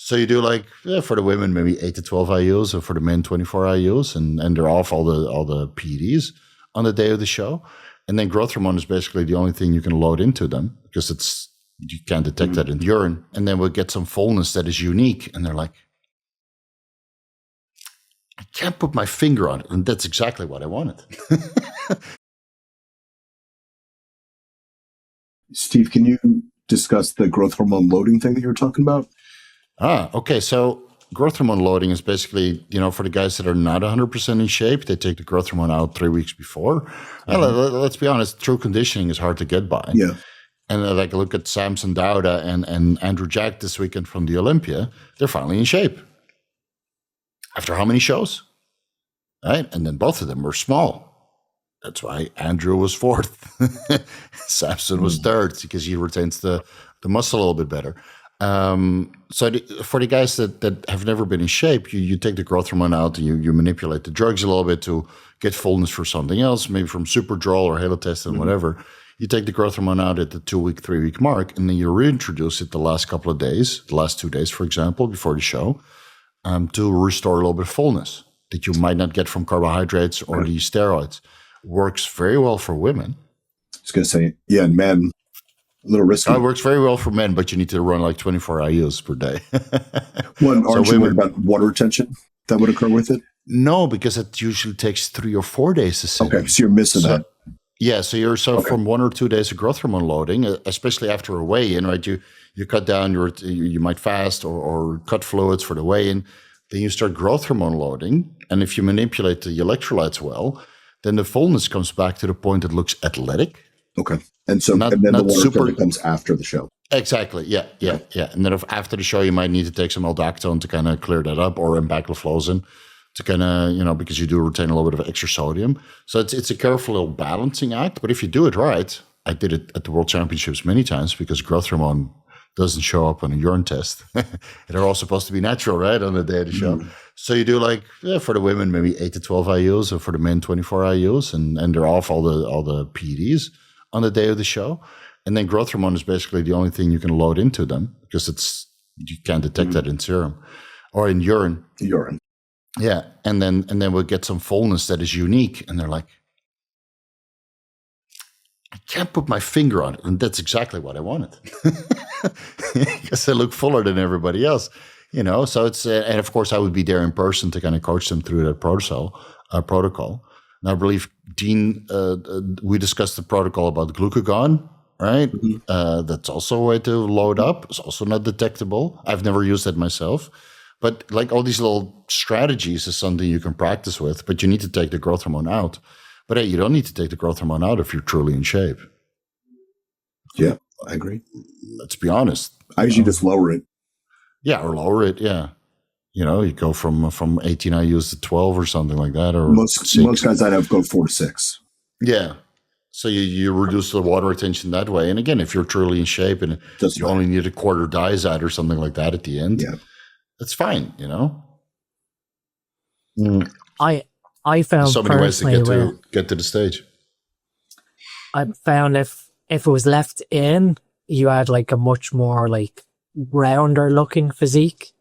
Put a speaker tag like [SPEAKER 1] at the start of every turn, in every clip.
[SPEAKER 1] So you do like for the women maybe 8 to 12 IUs, and for the men 24 IUs, and they're off all the PEDs on the day of the show. And then growth hormone is basically the only thing you can load into them because you can't detect that in the urine. And then we'll get some fullness that is unique. And they're like, I can't put my finger on it. And that's exactly what I wanted.
[SPEAKER 2] Steve, can you discuss the growth hormone loading thing that you were talking about?
[SPEAKER 1] Okay. So growth hormone loading is basically, for the guys that are not 100% in shape, they take the growth hormone out 3 weeks before. Let's be honest, true conditioning is hard to get by.
[SPEAKER 2] Yeah.
[SPEAKER 1] And like look at Samson Dauda and Andrew Jack this weekend from the Olympia. They're finally in shape. After how many shows? Right? And then both of them were small. That's why Andrew was fourth. Samson was third because he retains the muscle a little bit better. For the guys that have never been in shape, you take the growth hormone out and you manipulate the drugs a little bit to get fullness for something else, maybe from Superdrol or Halotest and whatever. You take the growth hormone out at the 2 week, 3 week mark, and then you reintroduce it the last couple of days, the last 2 days, for example, before the show, to restore a little bit of fullness that you might not get from carbohydrates or these steroids. Works very well for women.
[SPEAKER 2] I was going to say, yeah, and men, a little risky.
[SPEAKER 1] It works very well for men, but you need to run like 24 IUs per day.
[SPEAKER 2] Aren't you worried about water retention that would occur with it?
[SPEAKER 1] No, because it usually takes 3 or 4 days to sit.
[SPEAKER 2] Okay, so you're missing that.
[SPEAKER 1] Yeah, so from 1 or 2 days of growth hormone loading, especially after a weigh-in, right? You cut down you might fast or cut fluids for the weigh-in. Then you start growth hormone loading, and if you manipulate the electrolytes well, then the fullness comes back to the point that looks athletic.
[SPEAKER 2] Okay, and then the water comes after the show.
[SPEAKER 1] Exactly. Yeah. And then after the show, you might need to take some aldactone to kind of clear that up, or empagliflozin to kind of, because you do retain a little bit of extra sodium. So it's a careful little balancing act. But if you do it right, I did it at the World Championships many times because growth hormone doesn't show up on a urine test. They're all supposed to be natural, right, on the day of the show. So you do like, for the women, maybe 8 to 12 IUs, and for the men, 24 IUs, and they're off all the PEDs on the day of the show. And then growth hormone is basically the only thing you can load into them because you can't detect that in serum or in urine.
[SPEAKER 2] Urine.
[SPEAKER 1] Yeah. And then we'll get some fullness that is unique. And they're like, I can't put my finger on it. And that's exactly what I wanted. Because I look fuller than everybody else, So it's, and of course I would be there in person to kind of coach them through that protocol. And I believe, Dean, we discussed the protocol about glucagon, right? That's also a way to load up. It's also not detectable. I've never used that myself. But like all these little strategies is something you can practice with, but you need to take the growth hormone out. But hey, you don't need to take the growth hormone out if you're truly in shape.
[SPEAKER 2] Yeah, I agree.
[SPEAKER 1] Let's be honest.
[SPEAKER 2] I usually just lower it.
[SPEAKER 1] Yeah, or lower it, yeah. You go from 18 IUs to 12 or something like that. Or
[SPEAKER 2] most guys I'd have go 4 to 6.
[SPEAKER 1] Yeah. So you reduce the water retention that way. And again, if you're truly in shape and you only need a quarter diazide or something like that at the end, that's fine,
[SPEAKER 3] I found
[SPEAKER 1] so many ways to get to the stage.
[SPEAKER 3] I found if it was left in, you had like a much more like rounder looking physique.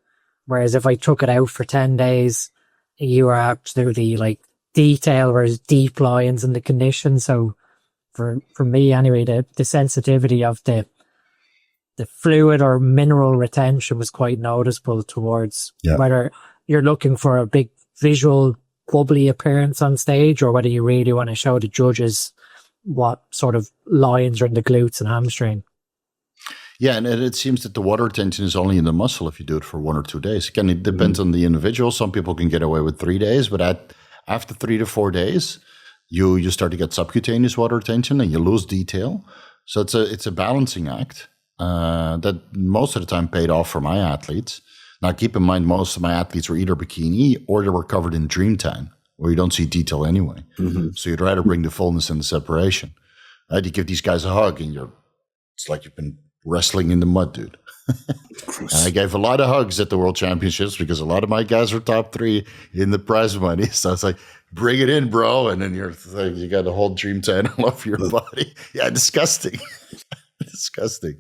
[SPEAKER 3] Whereas if I took it out for 10 days, you are absolutely like detail, whereas deep lines in the condition. So for me anyway, the sensitivity of the fluid or mineral retention was quite noticeable towards whether you're looking for a big visual bubbly appearance on stage or whether you really want to show the judges what sort of lines are in the glutes and hamstring.
[SPEAKER 1] Yeah, and it seems that the water retention is only in the muscle if you do it for 1 or 2 days. Again, it depends on the individual. Some people can get away with 3 days, but after 3 to 4 days, you start to get subcutaneous water retention and you lose detail. So it's a balancing act that most of the time paid off for my athletes. Now, keep in mind, most of my athletes were either bikini or they were covered in dream tan, where you don't see detail anyway. So you'd rather bring the fullness and the separation. Right? You give these guys a hug and it's like you've been wrestling in the mud, dude. And I gave a lot of hugs at the World Championships because a lot of my guys were top 3 in the prize money. So it's like, bring it in, bro. And then you got a whole dream tan all over your body. Yeah, disgusting. Disgusting.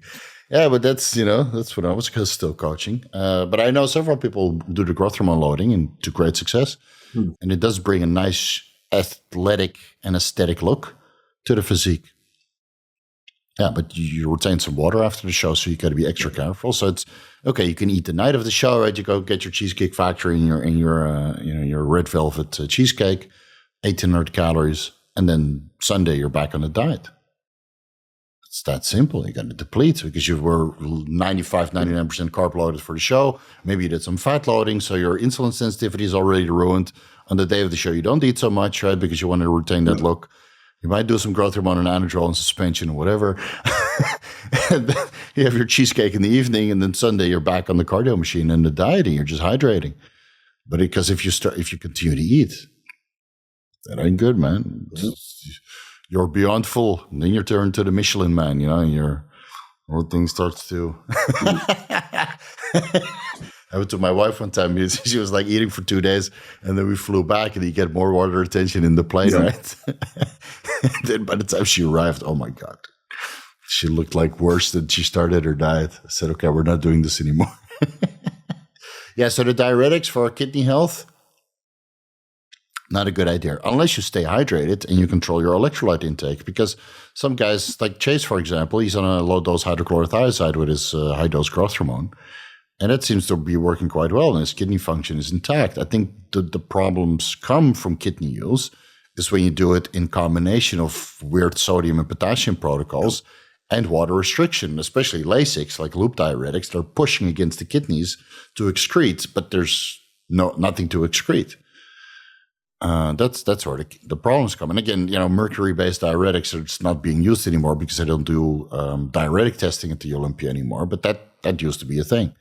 [SPEAKER 1] Yeah, but that's that's when I was still coaching. But I know several people do the growth hormone loading and to great success, and it does bring a nice athletic and aesthetic look to the physique. Yeah, but you retain some water after the show, so you got to be extra careful. So it's okay. You can eat the night of the show, right? You go get your Cheesecake Factory and your red velvet cheesecake, 1,800 calories, and then Sunday you're back on the diet. It's that simple. You got to deplete because you were 95, 99% carb loaded for the show. Maybe you did some fat loading, so your insulin sensitivity is already ruined. On the day of the show, you don't eat so much, right? Because you want to retain that look. You might do some growth hormone and anadrol and suspension or whatever. And then you have your cheesecake in the evening, and then Sunday you're back on the cardio machine and the dieting. You're just hydrating. But because if you continue to eat, that ain't good, man. You're beyond full. And then you turn to the Michelin man, and your whole thing starts to. I went to my wife one time. She was like eating for 2 days, and then we flew back, and you get more water retention in the plane, right? Then by the time she arrived, oh my God, she looked like worse than she started her diet. I said, okay, we're not doing this anymore. Yeah, so the diuretics for our kidney health, not a good idea, unless you stay hydrated and you control your electrolyte intake. Because some guys, like Chase, for example, he's on a low-dose hydrochlorothiazide with his high-dose growth hormone. And that seems to be working quite well, and his kidney function is intact. I think the problems come from kidney use is when you do it in combination of weird sodium and potassium protocols and water restriction, especially Lasix, like loop diuretics. They're pushing against the kidneys to excrete, but there's nothing to excrete. That's where the problems come. And again, mercury-based diuretics are just not being used anymore because they don't do diuretic testing at the Olympia anymore. But that used to be a thing.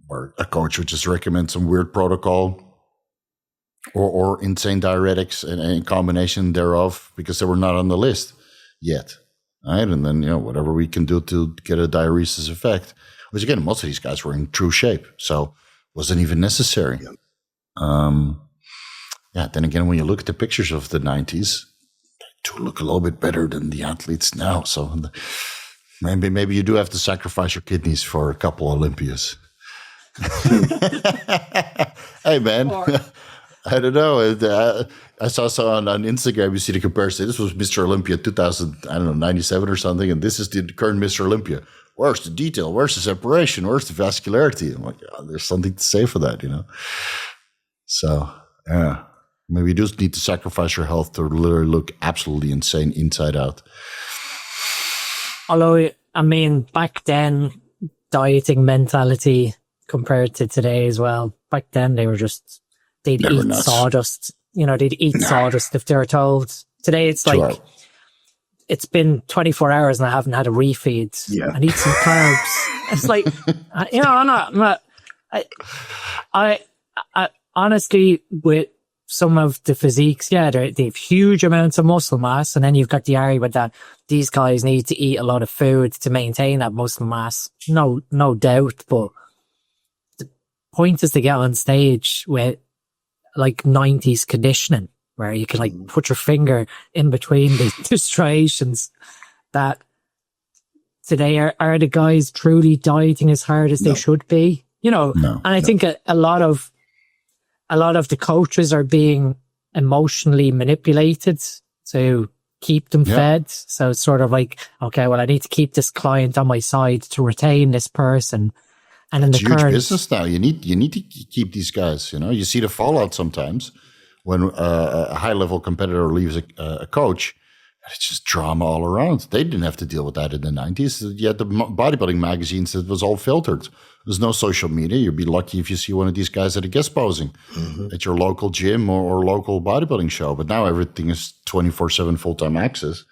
[SPEAKER 1] Or a coach would just recommend some weird protocol or insane diuretics and in combination thereof because they were not on the list yet. Right? And then, whatever we can do to get a diuresis effect, which again, most of these guys were in true shape. So wasn't even necessary. Then again, when you look at the pictures of the 90s, they do look a little bit better than the athletes now. So maybe you do have to sacrifice your kidneys for a couple Olympias. Hey, man. I don't know. I saw on Instagram, you see the comparison. This was Mr. Olympia 97 or something, and this is the current Mr. Olympia. Where's the detail? Where's the separation? Where's the vascularity? I'm like, there's something to say for that, So, yeah, maybe you just need to sacrifice your health to literally look absolutely insane inside out.
[SPEAKER 3] Although, I mean, back then, dieting mentality compared to today as well. Back then, they'd eat sawdust. They'd eat sawdust if they were told. Today, it's like, it's been 24 hours and I haven't had a refeed. Yeah. I need some carbs. It's like, I honestly, with some of the physiques, they have huge amounts of muscle mass, and then you've got the argument that these guys need to eat a lot of food to maintain that muscle mass. No doubt, but the point is to get on stage with like 90s conditioning, where you can like put your finger in between the striations. That today are the guys truly dieting as hard as they should be? And I think a lot of the coaches are being emotionally manipulated to keep them fed. So it's sort of like, okay, well, I need to keep this client on my side to retain this person. And in
[SPEAKER 1] it's
[SPEAKER 3] the
[SPEAKER 1] huge
[SPEAKER 3] current
[SPEAKER 1] business now. You need to keep these guys. You see the fallout sometimes when a high level competitor leaves a coach. It's just drama all around. They didn't have to deal with that in the 90s. You had the bodybuilding magazines that was all filtered. There's no social media. You'd be lucky if you see one of these guys at a guest posing at your local gym or local bodybuilding show. But now everything is 24/7 full-time access.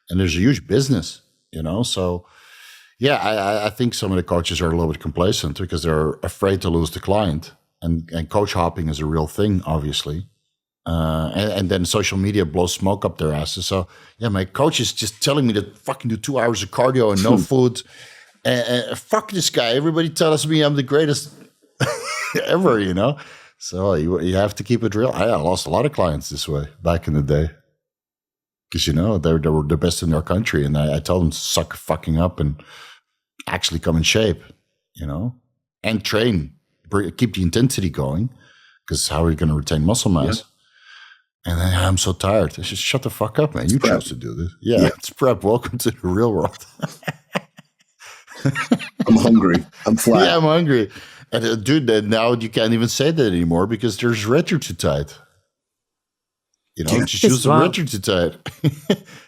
[SPEAKER 1] And there's a huge business, So, I think some of the coaches are a little bit complacent because they're afraid to lose the client. And coach hopping is a real thing, obviously. And then social media blows smoke up their asses. So, my coach is just telling me to fucking do 2 hours of cardio and no food. And fuck this guy. Everybody tells me I'm the greatest ever, So you have to keep it real. I lost a lot of clients this way back in the day. Because, they're the best in their country. And I tell them to suck fucking up and actually come in shape, and train, keep the intensity going. Because how are you going to retain muscle mass? Yeah. And then I'm so tired. I just shut the fuck up, man. You chose to do this. Yeah, it's prep. Welcome to the real world.
[SPEAKER 2] I'm hungry. I'm flat.
[SPEAKER 1] Yeah, I'm hungry. And dude, now you can't even say that anymore because there's red, you're too tight. Just use the red, you're too tight.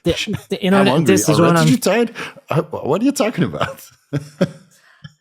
[SPEAKER 3] I'm hungry. This is what
[SPEAKER 1] you tight? What are you talking about?